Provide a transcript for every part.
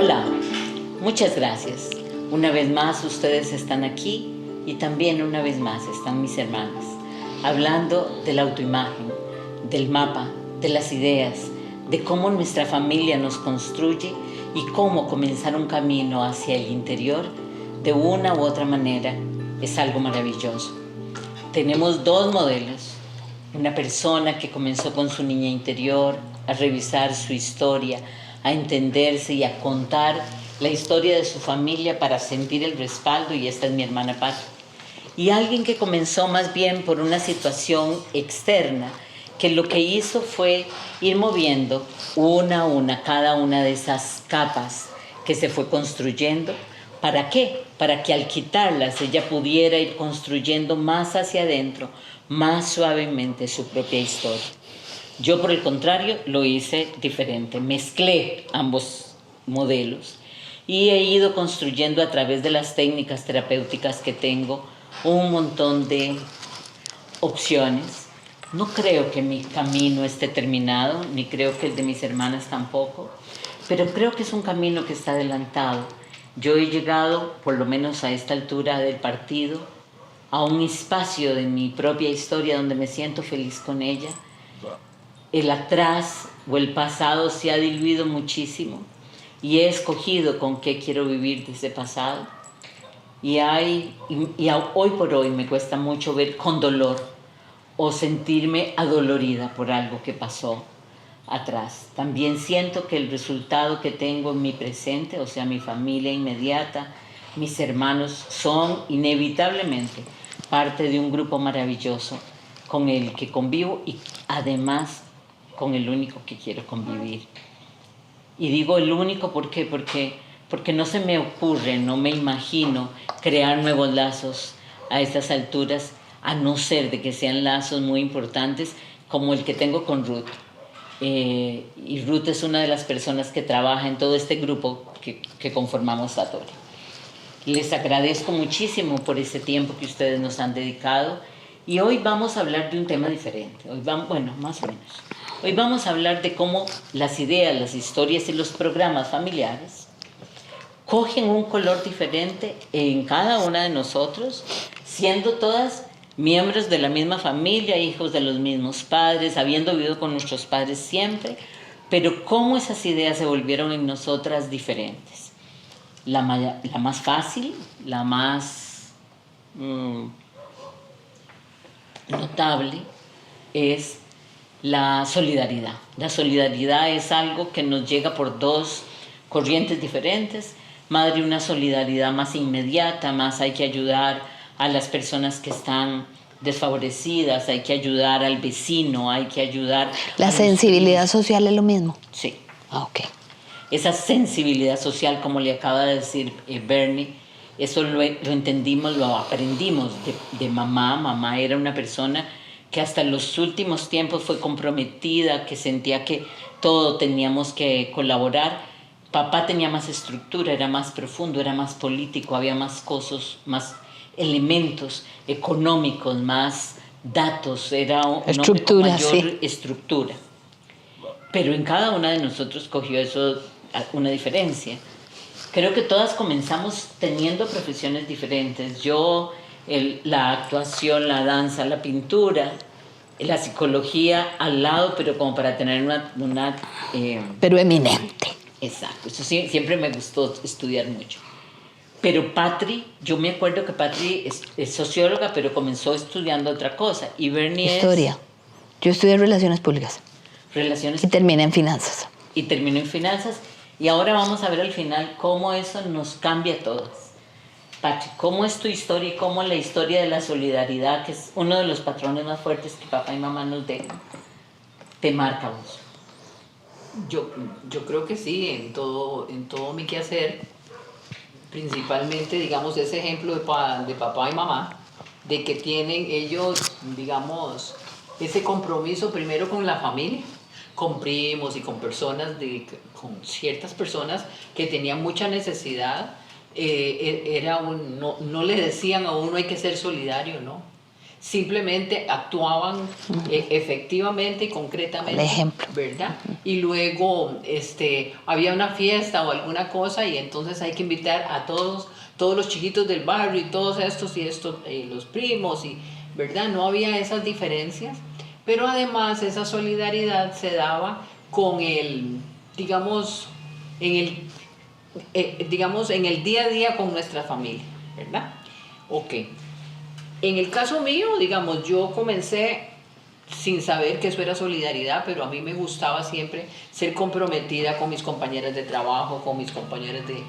Hola, muchas gracias. Una vez más ustedes están aquí y también una vez más están mis hermanas, hablando de la autoimagen, del mapa, de las ideas, de cómo nuestra familia nos construye y cómo comenzar un camino hacia el interior de una u otra manera es algo maravilloso. Tenemos dos modelos, una persona que comenzó con su niña interior a revisar su historia, a entenderse y a contar la historia de su familia para sentir el respaldo, y esta es mi hermana Patti. Y alguien que comenzó más bien por una situación externa, que lo que hizo fue ir moviendo una a una cada una de esas capas que se fue construyendo. ¿Para qué? Para que al quitarlas ella pudiera ir construyendo más hacia adentro, más suavemente su propia historia. Yo, por el contrario, lo hice diferente. Mezclé ambos modelos y he ido construyendo a través de las técnicas terapéuticas que tengo un montón de opciones. No creo que mi camino esté terminado, ni creo que el de mis hermanas tampoco, pero creo que es un camino que está adelantado. Yo he llegado, por lo menos a esta altura del partido, a un espacio de mi propia historia donde me siento feliz con ella. El atrás o el pasado se ha diluido muchísimo y he escogido con qué quiero vivir de ese pasado. Y hoy por hoy me cuesta mucho ver con dolor o sentirme adolorida por algo que pasó atrás. También siento que el resultado que tengo en mi presente, o sea, mi familia inmediata, mis hermanos, son inevitablemente parte de un grupo maravilloso con el que convivo y además con el único que quiero convivir. Y digo el único ¿por qué? Porque no se me ocurre, no me imagino crear nuevos lazos a estas alturas, a no ser de que sean lazos muy importantes como el que tengo con Ruth. Y Ruth es una de las personas que trabaja en todo este grupo que conformamos Satori. Les agradezco muchísimo por ese tiempo que ustedes nos han dedicado y hoy vamos a hablar de un tema diferente. Bueno, más o menos. Hoy vamos a hablar de cómo las ideas, las historias y los programas familiares cogen un color diferente en cada una de nosotros, siendo todas miembros de la misma familia, hijos de los mismos padres, habiendo vivido con nuestros padres siempre, pero cómo esas ideas se volvieron en nosotras diferentes. La más fácil, la más notable es la solidaridad. La solidaridad es algo que nos llega por dos corrientes diferentes. Madre, una solidaridad más inmediata, más hay que ayudar a las personas que están desfavorecidas, hay que ayudar al vecino, hay que ayudar... ¿La sensibilidad social es lo mismo? Sí. Ok. Esa sensibilidad social, como le acaba de decir Bernie, eso lo entendimos, lo aprendimos de mamá. Mamá era una persona que hasta los últimos tiempos fue comprometida, que sentía que todo teníamos que colaborar. Papá tenía más estructura, era más profundo, era más político, había más cosas, más elementos económicos, más datos, era un hombre con mayor estructura. Pero en cada una de nosotros cogió eso una diferencia. Creo que todas comenzamos teniendo profesiones diferentes. Yo, la actuación, la danza, la pintura, la psicología al lado, pero como para tener una pero eminente. Exacto, eso siempre me gustó estudiar mucho. Pero Patri, yo me acuerdo que Patri es socióloga, pero comenzó estudiando otra cosa. Y Bernie Historia. Yo estudié Relaciones Públicas. Relaciones y terminé en finanzas. Y terminó en finanzas. Y ahora vamos a ver al final cómo eso nos cambia a todos. Patri, ¿cómo es tu historia y cómo la historia de la solidaridad, que es uno de los patrones más fuertes que papá y mamá nos dejan, te marca vos? Yo creo que sí, en todo mi quehacer, principalmente, digamos, ese ejemplo de papá y mamá, de que tienen ellos, digamos, ese compromiso primero con la familia, con primos y con personas, con ciertas personas que tenían mucha necesidad. No le decían a uno hay que ser solidario, ¿no? simplemente actuaban efectivamente y concretamente. El ejemplo. ¿Verdad? Y luego había una fiesta o alguna cosa y entonces hay que invitar a todos los chiquitos del barrio y todos estos los primos, y ¿verdad? No había esas diferencias, pero además esa solidaridad se daba con digamos, en el día a día con nuestra familia, ¿verdad? Ok. En el caso mío, digamos, yo comencé sin saber que eso era solidaridad, pero a mí me gustaba siempre ser comprometida con mis compañeras de trabajo, con mis compañeras de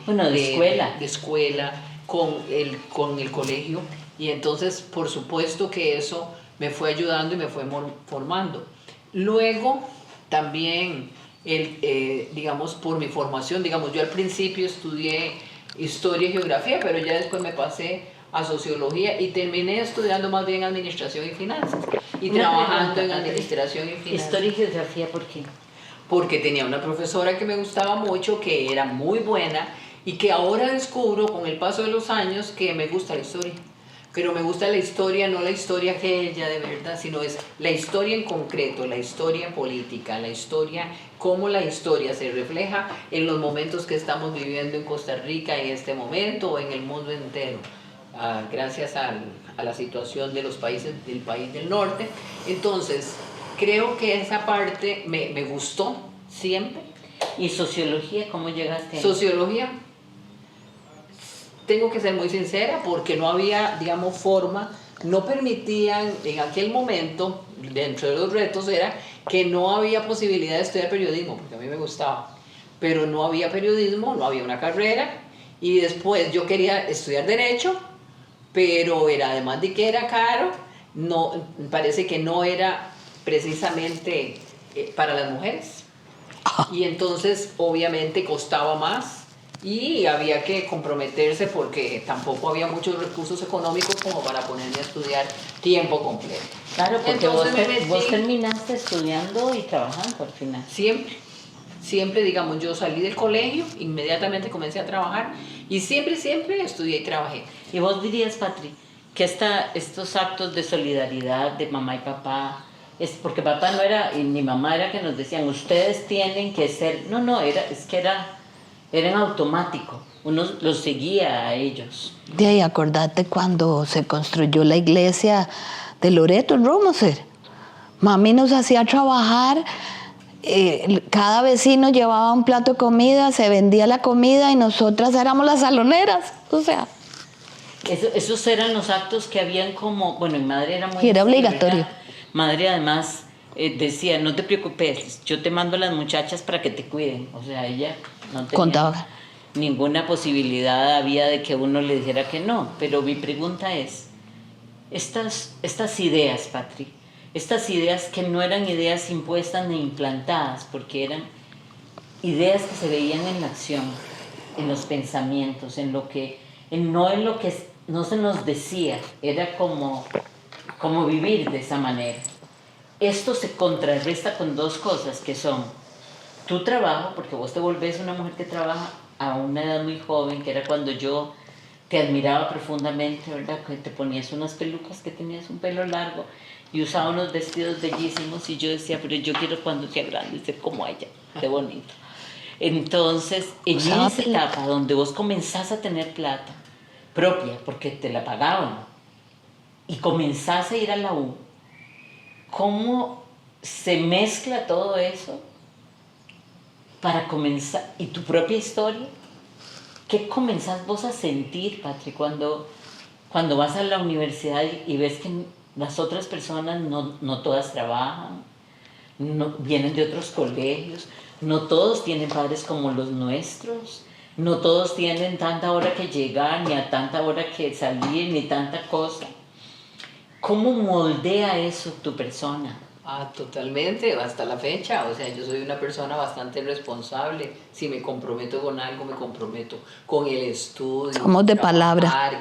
escuela, con el colegio, y entonces por supuesto que eso me fue ayudando y me fue formando. Luego también, digamos, por mi formación, digamos, yo al principio estudié historia y geografía, pero ya después me pasé a sociología y terminé estudiando más bien administración y finanzas y trabajando en administración y finanzas. Historia y geografía, ¿por qué? Porque tenía una profesora que me gustaba mucho, que era muy buena y que ahora descubro con el paso de los años que me gusta la historia. Pero me gusta la historia, no la historia aquella de verdad, sino es la historia en concreto, la historia política, la historia, cómo la historia se refleja en los momentos que estamos viviendo en Costa Rica en este momento o en el mundo entero. Gracias a la situación de los países del país del norte. Entonces, creo que esa parte me gustó siempre. ¿Y sociología? ¿Cómo llegaste ahí? Sociología, tengo que ser muy sincera, porque no había, digamos, forma, no permitían en aquel momento, dentro de los retos era que no había posibilidad de estudiar periodismo, porque a mí me gustaba, pero no había periodismo, no había una carrera, y después yo quería estudiar Derecho, pero además de que era caro, parece que no era precisamente para las mujeres. Y entonces obviamente costaba más y había que comprometerse porque tampoco había muchos recursos económicos como para ponerme a estudiar tiempo completo. Claro, porque Entonces vos terminaste estudiando y trabajando al final. Siempre, digamos, yo salí del colegio, inmediatamente comencé a trabajar y siempre estudié y trabajé. ¿Y vos dirías, Patri, que estos actos de solidaridad de mamá y papá, es porque papá no era, y ni mamá era que nos decían, ustedes tienen que ser, era en automático, uno los seguía a ellos? De ahí, acordate cuando se construyó la iglesia de Loreto en Romoser. Mami nos hacía trabajar. Cada vecino llevaba un plato de comida, se vendía la comida y nosotras éramos las saloneras, o sea. Esos eran los actos que habían como, bueno, mi madre era muy... Y era obligatorio. ¿Verdad? Madre además decía, no te preocupes, yo te mando a las muchachas para que te cuiden, o sea, ella no tenía Contaba. ninguna posibilidad había de que uno le dijera que no, pero mi pregunta es, estas ideas, Patri, estas ideas que no eran ideas impuestas ni implantadas, porque eran ideas que se veían en la acción, en los pensamientos, no en lo que no se nos decía, era como vivir de esa manera. Esto se contrarresta con dos cosas que son tu trabajo, porque vos te volvés una mujer que trabaja a una edad muy joven, que era cuando yo te admiraba profundamente, ¿verdad? Que te ponías unas pelucas, que tenías un pelo largo y usaba unos vestidos bellísimos y yo decía, pero yo quiero cuando sea grande ser como ella, qué bonito. Entonces, en esa etapa donde vos comenzás a tener plata propia, porque te la pagaban, y comenzás a ir a la U, ¿cómo se mezcla todo eso para comenzar? ¿Y tu propia historia? ¿Qué comenzás vos a sentir, Patri, cuando vas a la universidad y ves que las otras personas no todas trabajan, no, vienen de otros colegios, no todos tienen padres como los nuestros, no todos tienen tanta hora que llegar, ni a tanta hora que salir, ni tanta cosa? ¿Cómo moldea eso tu persona? Totalmente, hasta la fecha. O sea, yo soy una persona bastante responsable. Si me comprometo con algo, me comprometo con el estudio. Somos de palabra.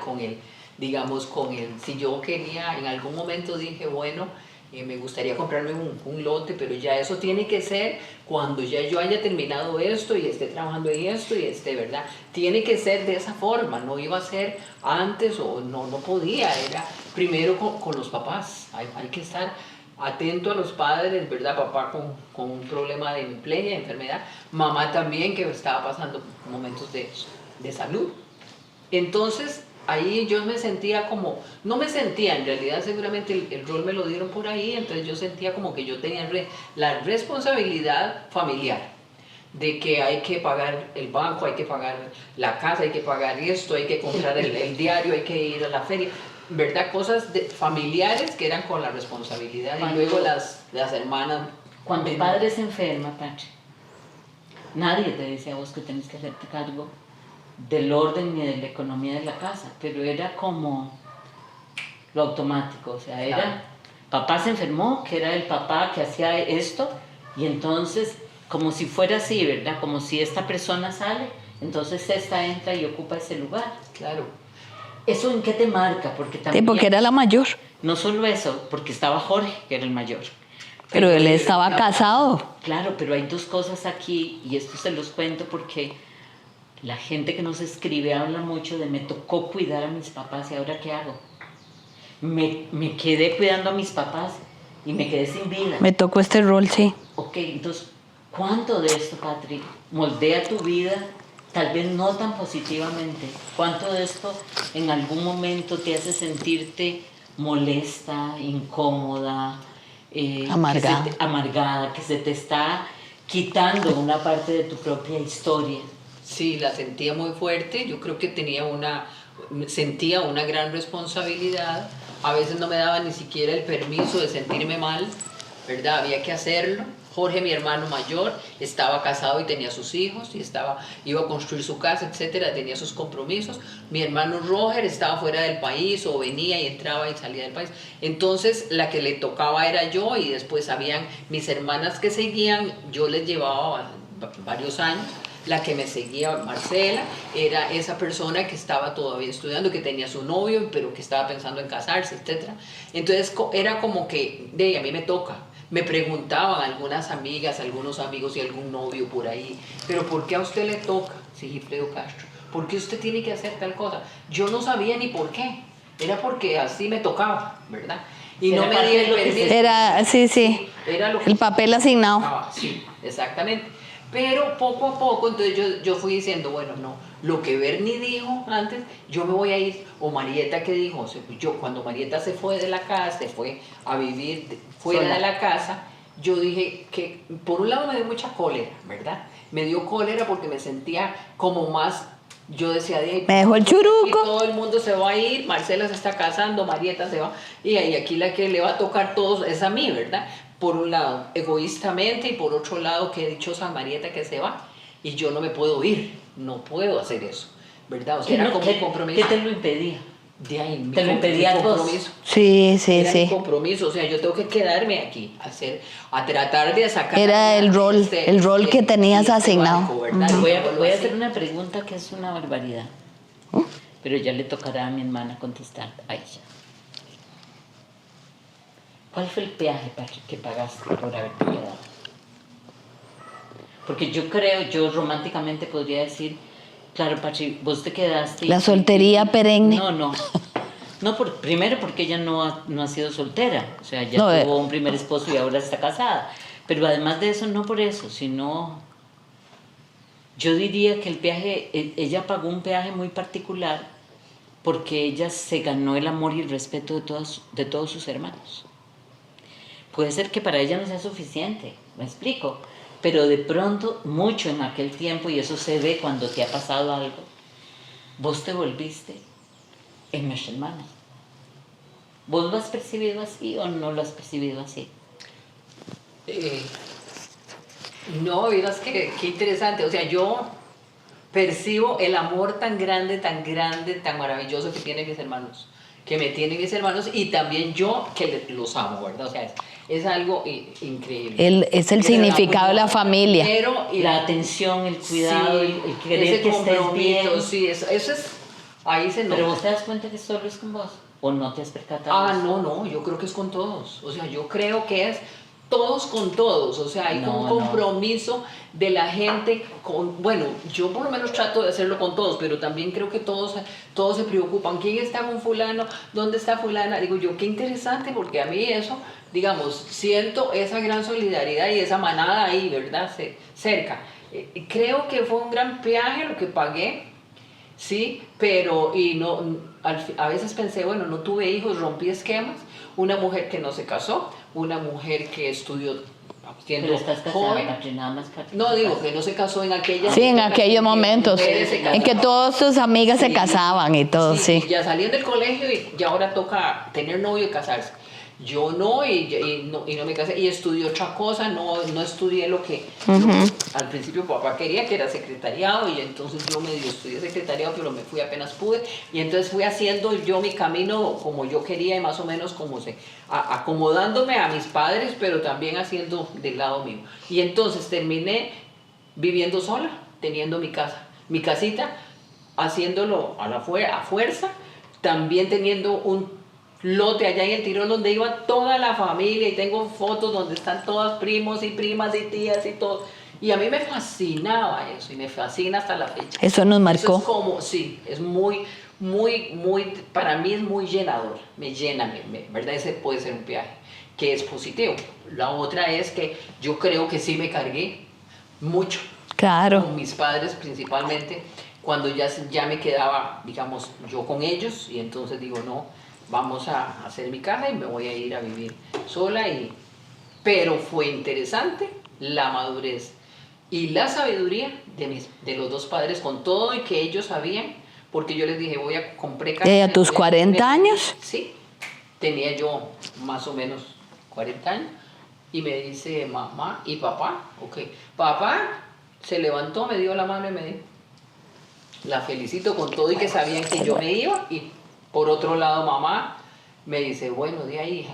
Si yo quería, en algún momento dije, bueno, me gustaría comprarme un lote, pero ya eso tiene que ser cuando ya yo haya terminado esto y esté trabajando en esto y ¿verdad? Tiene que ser de esa forma, no iba a ser antes o no podía, era primero con los papás, hay que estar atento a los padres, ¿verdad? Papá con un problema de empleo, enfermedad, mamá también que estaba pasando momentos de salud. Entonces, ahí yo me sentía como, no me sentía, en realidad seguramente el rol me lo dieron por ahí, entonces yo sentía como que yo tenía la responsabilidad familiar, de que hay que pagar el banco, hay que pagar la casa, hay que pagar esto, hay que comprar el diario, hay que ir a la feria, ¿verdad? Cosas familiares que eran con la responsabilidad y luego las hermanas. Cuando el padre se enferma, Pache, nadie te dice a vos que tenés que hacerte cargo del orden ni de la economía de la casa, pero era como lo automático, o sea, era papá se enfermó, que era el papá que hacía esto, y entonces como si fuera así, ¿verdad? Como si esta persona sale, entonces esta entra y ocupa ese lugar. Claro. ¿Eso en qué te marca? Porque también, Sí, porque era la mayor. no solo eso, porque estaba Jorge, que era el mayor. Pero él estaba casado. Claro, pero hay dos cosas aquí, y esto se los cuento porque la gente que nos escribe habla mucho de me tocó cuidar a mis papás y ahora ¿qué hago? Me quedé cuidando a mis papás y me quedé sin vida. Me tocó este rol, sí. Ok, entonces, ¿cuánto de esto, Patri, moldea tu vida? Tal vez no tan positivamente. ¿Cuánto de esto en algún momento te hace sentirte molesta, incómoda, amargada, que se te está quitando una parte de tu propia historia? Sí, la sentía muy fuerte, yo creo que sentía una gran responsabilidad, a veces no me daba ni siquiera el permiso de sentirme mal, ¿verdad? Había que hacerlo. Jorge, mi hermano mayor, estaba casado y tenía sus hijos, y iba a construir su casa, etcétera, tenía sus compromisos. Mi hermano Roger estaba fuera del país, o venía y entraba y salía del país. Entonces, la que le tocaba era yo, y después habían mis hermanas que seguían, yo les llevaba varios años. La que me seguía, Marcela, era esa persona que estaba todavía estudiando, que tenía su novio, pero que estaba pensando en casarse, etc. Entonces era como que, a mí me toca. Me preguntaban algunas amigas, algunos amigos y algún novio por ahí, pero ¿por qué a usted le toca, Sigifredo Castro? ¿Por qué usted tiene que hacer tal cosa? Yo no sabía ni por qué. Era porque así me tocaba, ¿verdad? Y no me dieron permiso. Era, sí. Era lo que el papel asignado. Sí, exactamente. Pero poco a poco, entonces yo fui diciendo, bueno, no, lo que Bernie dijo antes, yo me voy a ir, o Marieta que dijo, cuando Marieta se fue de la casa, se fue a vivir fuera de la casa, yo dije que por un lado me dio mucha cólera, ¿verdad? Me dio cólera porque me sentía como más, yo decía, me dejó el churuco. Todo el mundo se va a ir, Marcela se está casando, Marieta se va, y aquí la que le va a tocar todos es a mí, ¿verdad? Por un lado, egoístamente, y por otro lado, que dichosa Marieta que se va, y yo no me puedo ir, no puedo hacer eso, ¿verdad? O sea, era como un compromiso. ¿Qué te lo impedía? De ahí, ¿Te lo impedía mi vos? compromiso. Sí. Mi compromiso, o sea, yo tengo que quedarme aquí, a tratar de sacar... Era el rol que tenías asignado. Barco, voy a hacer una pregunta que es una barbaridad, pero ya le tocará a mi hermana contestar a ella. ¿Cuál fue el peaje, Patrick, que pagaste por haberte quedado? Porque yo románticamente podría decir, claro, Patrick, vos te quedaste... La soltería perenne. No, primero porque ella no ha sido soltera, o sea, ya tuvo un primer esposo y ahora está casada. Pero además de eso, no por eso, sino... Yo diría que el peaje, ella pagó un peaje muy particular porque ella se ganó el amor y el respeto de todos sus hermanos. Puede ser que para ella no sea suficiente, me explico, pero de pronto, mucho en aquel tiempo, y eso se ve cuando te ha pasado algo, vos te volviste en mis hermanos. ¿Vos lo has percibido así o no lo has percibido así? No, miras qué interesante, o sea, yo percibo el amor tan grande, tan maravilloso que tienen mis hermanos, que me tienen mis hermanos, y también yo que los amo, ¿verdad? O sea, es algo increíble. Es el significado de la familia. La atención, el cuidado, sí, el querer que estés bien. Sí, eso es, ahí se nota. Pero vos te das cuenta que solo es con vos. ¿O no te has percatado? Ah, no, yo creo que es con todos. O sea, yo creo que es todos con todos. O sea, hay como un compromiso de la gente con... Bueno, yo por lo menos trato de hacerlo con todos, pero también creo que todos se preocupan. ¿Quién está con fulano? ¿Dónde está fulana? Digo yo, qué interesante, porque a mí eso, digamos, siento esa gran solidaridad y esa manada ahí, ¿verdad? Cerca. Creo que fue un gran peaje lo que pagué. Sí, pero a veces pensé, bueno, no tuve hijos, rompí esquemas, una mujer que no se casó, una mujer que estudió siendo Pero estás casada, joven. Patri, nada más No, digo que no se casó en aquella Sí, en época aquellos momentos en que todas tus amigas se casaban y todo, sí. Ya salían del colegio y ahora toca tener novio y casarse. Yo no, y no me casé, y estudié otra cosa, no estudié lo que al principio papá quería, que era secretariado, y entonces yo medio estudié secretariado, pero me fui apenas pude, y entonces fui haciendo yo mi camino como yo quería, y más o menos como acomodándome a mis padres, pero también haciendo del lado mío. Y entonces terminé viviendo sola, teniendo mi casa, mi casita, haciéndolo a fuerza, también teniendo un lote allá en el Tirol donde iba toda la familia, y tengo fotos donde están todas primos y primas y tías y todo, y a mí me fascinaba eso, y me fascina hasta la fecha. Eso nos marcó. Eso es como, sí, es muy, para mí es muy llenador, me llena, ¿verdad? Ese puede ser un viaje que es positivo. La otra es que yo creo que sí me cargué mucho. Claro. Con mis padres principalmente, cuando ya me quedaba, digamos, yo con ellos, y entonces digo, no, vamos a hacer mi casa y me voy a ir a vivir sola. Pero fue interesante la madurez y la sabiduría de los dos padres, con todo y que ellos sabían, porque yo les dije, compré casa. ¿A tus 40 años? Sí, tenía yo más o menos 40 años, y me dice mamá y papá, papá se levantó, me dio la mano y me dijo, la felicito con todo y que sabían que yo me iba. Y por otro lado, mamá me dice, bueno, de ahí, hija,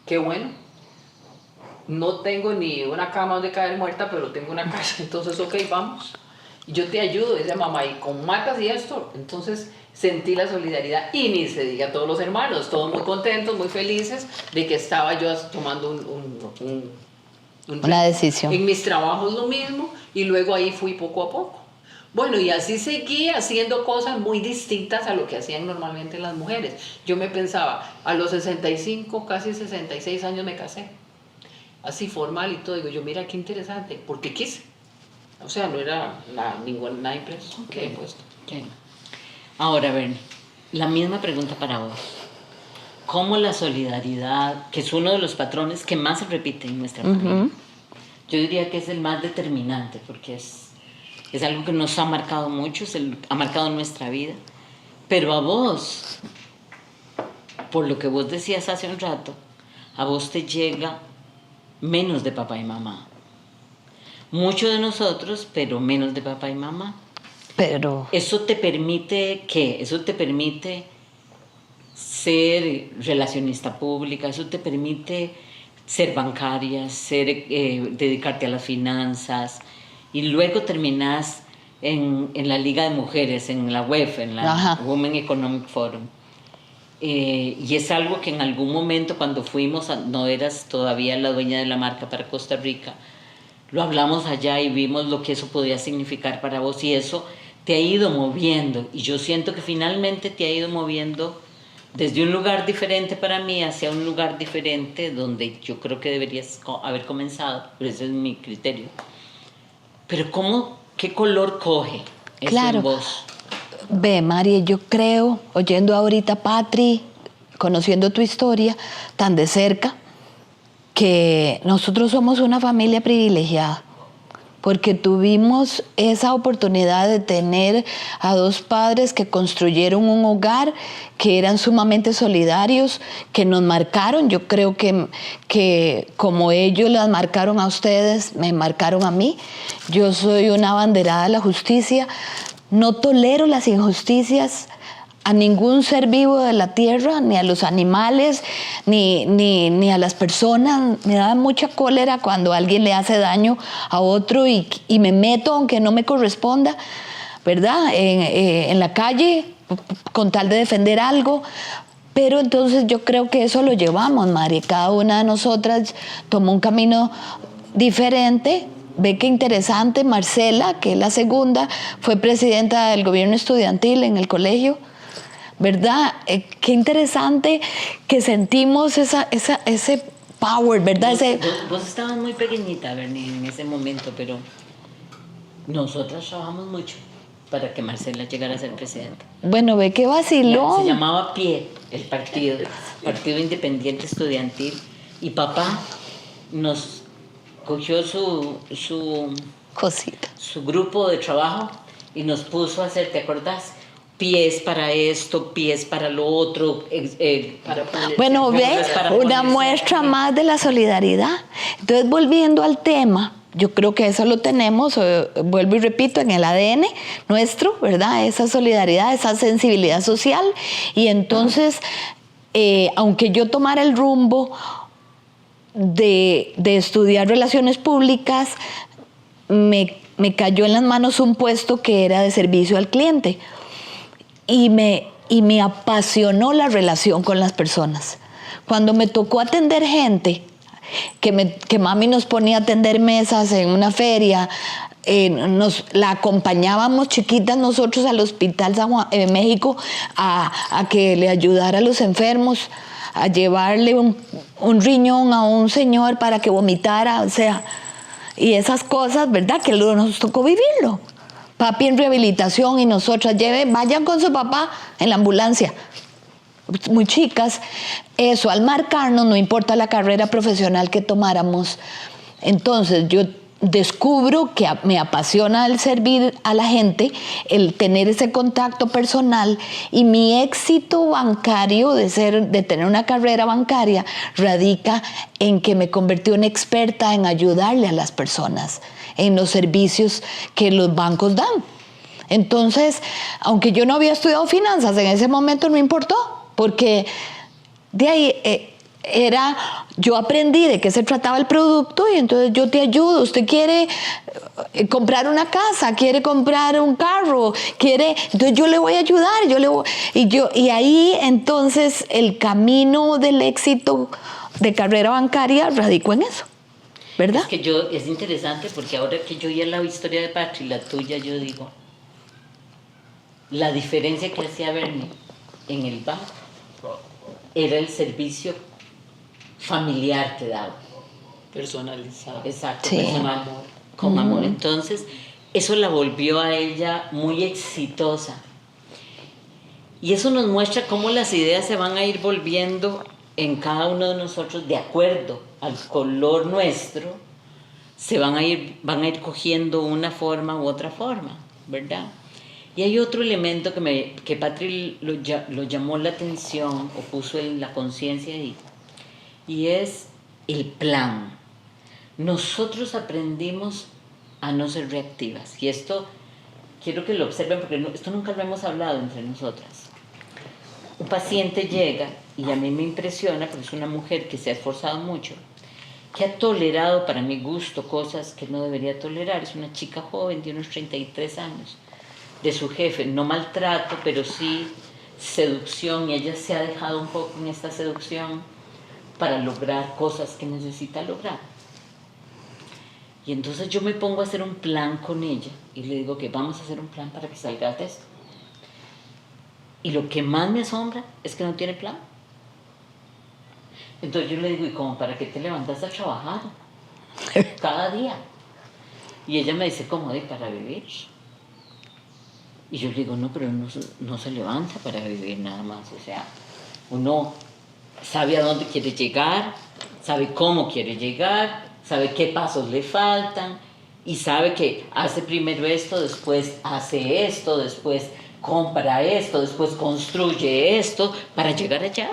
qué bueno, no tengo ni una cama donde caer muerta, pero tengo una casa, entonces, vamos, yo te ayudo, dice mamá, y con matas y esto. Entonces sentí la solidaridad, y ni se diga todos los hermanos, todos muy contentos, muy felices de que estaba yo tomando una decisión. En mis trabajos lo mismo, y luego ahí fui poco a poco. Bueno, y así seguí haciendo cosas muy distintas a lo que hacían normalmente las mujeres. Yo me pensaba, a los 65, casi 66 años me casé. Así formal y todo. Digo yo, mira qué interesante, porque quise. O sea, no era nada impreso que he puesto. Okay. Ahora, Bernie, la misma pregunta para vos. ¿Cómo la solidaridad, que es uno de los patrones que más se repite en nuestra familia, yo diría que es el más determinante, porque es algo que nos ha marcado mucho, ha marcado nuestra vida, pero a vos, por lo que vos decías hace un rato, a vos te llega menos de papá y mamá. Mucho de nosotros, pero menos de papá y mamá. Pero ¿Eso te permite qué? Eso te permite ser relacionista pública, eso te permite ser bancaria, dedicarte a las finanzas, y luego terminas en la Liga de Mujeres, en la WEF, en la Women Economic Forum. Y es algo que en algún momento, cuando fuimos, no eras todavía la dueña de la marca para Costa Rica, lo hablamos allá y vimos lo que eso podía significar para vos, y eso te ha ido moviendo, y yo siento que finalmente te ha ido moviendo desde un lugar diferente para mí hacia un lugar diferente donde yo creo que deberías haber comenzado, pero ese es mi criterio. Pero ¿qué color coge eso claro. En vos? Ve, María, yo creo, oyendo ahorita Patri, conociendo tu historia tan de cerca, que nosotros somos una familia privilegiada, porque tuvimos esa oportunidad de tener a dos padres que construyeron un hogar, que eran sumamente solidarios, que nos marcaron. Yo creo que como ellos las marcaron a ustedes, me marcaron a mí. Yo soy una abanderada de la justicia, no tolero las injusticias a ningún ser vivo de la tierra, ni a los animales, ni a las personas. Me da mucha cólera cuando alguien le hace daño a otro y me meto aunque no me corresponda, ¿verdad? En la calle con tal de defender algo. Pero entonces yo creo que eso lo llevamos, Mari. Cada una de nosotras tomó un camino diferente. Ve qué interesante, Marcela, que es la segunda, fue presidenta del gobierno estudiantil en el colegio, ¿verdad? Qué interesante que sentimos ese power, ¿verdad? Vos estabas muy pequeñita, Bernie, en ese momento, pero nosotras trabajamos mucho para que Marcela llegara a ser presidenta. Bueno, ve qué vacilón. Se llamaba PIE, el Partido Independiente Estudiantil, y papá nos cogió su Cosita. su grupo de trabajo y nos puso a hacer, ¿te acordás? Pies para esto, pies para lo otro. Bueno, ve, una muestra más de la solidaridad. Entonces, volviendo al tema, yo creo que eso lo tenemos, vuelvo y repito, en el ADN nuestro, ¿verdad? Esa solidaridad, esa sensibilidad social. Y entonces, aunque yo tomara el rumbo de estudiar relaciones públicas, me cayó en las manos un puesto que era de servicio al cliente y me apasionó la relación con las personas. Cuando me tocó atender gente, que mami nos ponía a atender mesas en una feria, la acompañábamos chiquitas nosotros al Hospital México a que le ayudara a los enfermos, a llevarle un riñón a un señor para que vomitara, o sea, y esas cosas, ¿verdad? Que nos tocó vivirlo. Papi en rehabilitación y nosotras, vayan con su papá en la ambulancia. Muy chicas, eso, al marcarnos, no importa la carrera profesional que tomáramos. Entonces yo descubro que me apasiona el servir a la gente, el tener ese contacto personal, y mi éxito bancario de tener una carrera bancaria radica en que me convertí en experta en ayudarle a las personas en los servicios que los bancos dan. Entonces, aunque yo no había estudiado finanzas, en ese momento no importó, porque de ahí yo aprendí de qué se trataba el producto y entonces yo te ayudo. Usted quiere comprar una casa, quiere comprar un carro, entonces yo le voy a ayudar, y ahí entonces el camino del éxito de carrera bancaria radicó en eso, ¿verdad? Es que es interesante porque ahora que yo ya la historia de Patri, la tuya, yo digo, la diferencia que hacía Bernie en el banco era el servicio familiar que daba. Personalizado. Exacto, sí. Personal, con amor. Entonces, eso la volvió a ella muy exitosa. Y eso nos muestra cómo las ideas se van a ir volviendo en cada uno de nosotros de acuerdo al color nuestro, van a ir cogiendo una forma u otra forma, ¿verdad? Y hay otro elemento que Patri lo llamó la atención o puso en la conciencia ahí, y es el plan. Nosotros aprendimos a no ser reactivas, y esto quiero que lo observen porque esto nunca lo hemos hablado entre nosotras. Un paciente llega, y a mí me impresiona porque es una mujer que se ha esforzado mucho, que ha tolerado para mi gusto cosas que no debería tolerar. Es una chica joven de unos 33 años, de su jefe, no maltrato, pero sí seducción, y ella se ha dejado un poco en esta seducción para lograr cosas que necesita lograr. Y entonces yo me pongo a hacer un plan con ella y le digo que vamos a hacer un plan para que salgas de esto. Y lo que más me asombra es que no tiene plan. Entonces yo le digo, ¿y cómo para qué te levantas a trabajar cada día? Y ella me dice, ¿cómo de para vivir? Y yo le digo, no, pero no se levanta para vivir nada más. O sea, uno sabe a dónde quiere llegar, sabe cómo quiere llegar, sabe qué pasos le faltan, y sabe que hace primero esto, después hace esto, después compra esto, después construye esto para llegar allá.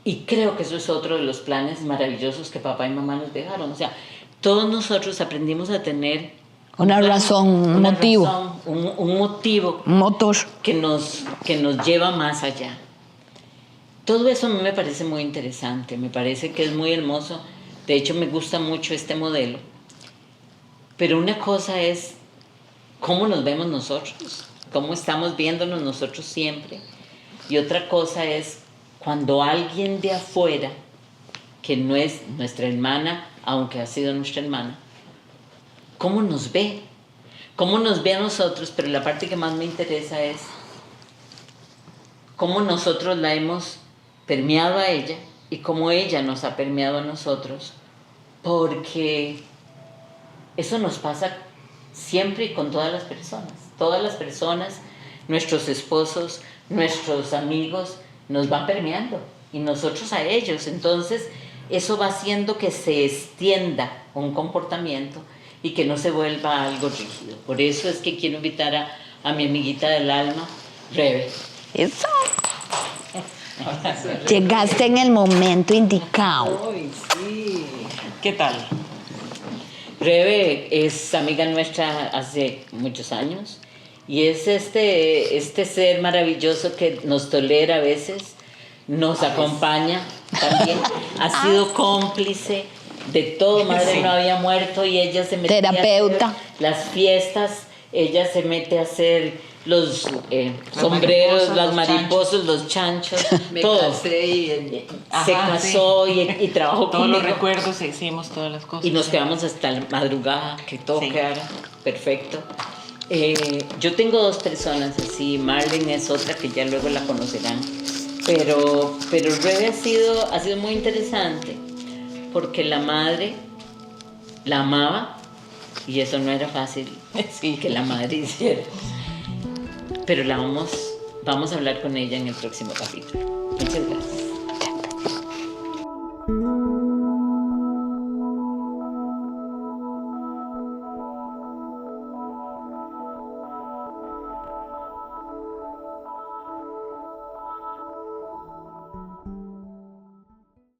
Y creo que eso es otro de los planes maravillosos que papá y mamá nos dejaron. O sea, todos nosotros aprendimos a tener una razón, un motivo. Un motivo. Un motor. Que nos lleva más allá. Todo eso a mí me parece muy interesante, me parece que es muy hermoso. De hecho, me gusta mucho este modelo. Pero una cosa es cómo nos vemos nosotros cómo estamos viéndonos nosotros siempre. Y otra cosa es cuando alguien de afuera, que no es nuestra hermana, aunque ha sido nuestra hermana, cómo nos ve a nosotros, pero la parte que más me interesa es cómo nosotros la hemos permeado a ella y cómo ella nos ha permeado a nosotros, porque eso nos pasa siempre y con todas las personas. Todas las personas, nuestros esposos, nuestros amigos, nos van permeando y nosotros a ellos. Entonces, eso va haciendo que se extienda un comportamiento y que no se vuelva algo rígido. Por eso es que quiero invitar a mi amiguita del alma, Rebe. Eso. Llegaste en el momento indicado. Ay, sí. ¿Qué tal? Rebe es amiga nuestra hace muchos años y es este ser maravilloso que nos tolera a veces, nos acompaña también, ha sido cómplice de todo. Madre Sí. no había muerto y ella se mete Terapeuta. a hacer las fiestas, ella se mete a hacer los sombreros, mariposas, las los mariposas, los chanchos, Me todo. casé y Se Ajá, casó y trabajó Todos los conmigo. recuerdos, hicimos todas las cosas. Y nos quedamos hasta la madrugada, que todo Sí. quedara perfecto. Yo tengo dos personas así, Marlene es otra que ya luego la conocerán, pero Rebe ha sido muy interesante, porque la madre la amaba, y eso no era fácil que la madre hiciera. Pero vamos a hablar con ella en el próximo capítulo. Muchas gracias.